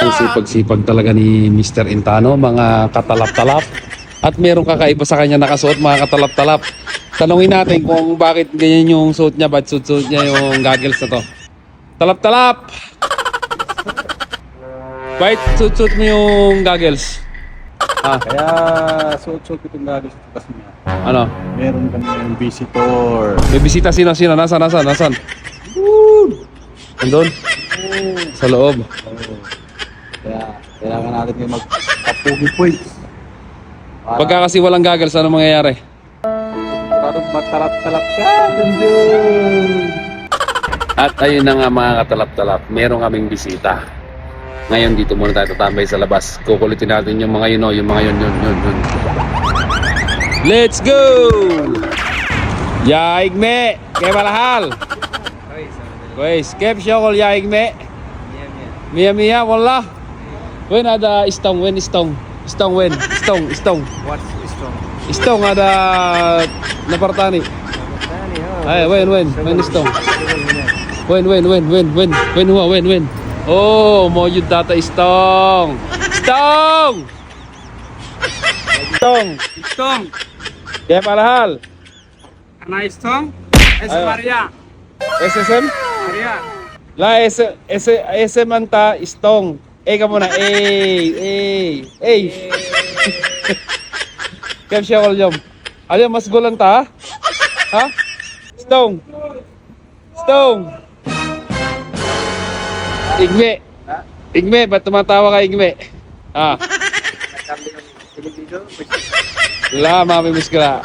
Ang sipag-sipag talaga ni Mr. Intano, mga katalap-talap. At merong kakaiba sa kanya nakasuot, mga katalap-talap. Tanungin natin kung bakit ganyan yung suot niya, ba't suot niya yung goggles na to. Talap-talap! Bakit suot mo yung goggles? Kaya suot-suot ko itong goggles kasi nga. Ano? Meron kami yung visitor. May bisita sino? Nasaan? Andun? Sa loob. Kaya kailangan natin yung magpapugi points. Pagka kasi walang goggles, ano mangyayari? Parang matalap-talap ka. Dundun. At ayun na nga mga katalap-talap, meron kaming bisita. Ngayon dito muna tayo tatambay sa labas. Kukulitin natin yung mga yun, yung mga yun. Let's go! Yaigme! Kaya malahal! Guys, kep syokol yaigme! Mia, wala! When ada istong? What's strong? Istong ada napartani. Ay, when istong? When. Oh, mo yun tata istong. Kaya palahal. Ana Istong? Es Ayo. Maria. SSM? Maria. La SM anta istong. Ka muna. Kaya siya jom. Alam mas gulan ta? Ha? Stong. Igme, ba't tumatawa ka, Igme? Wala, mamimiss ka na.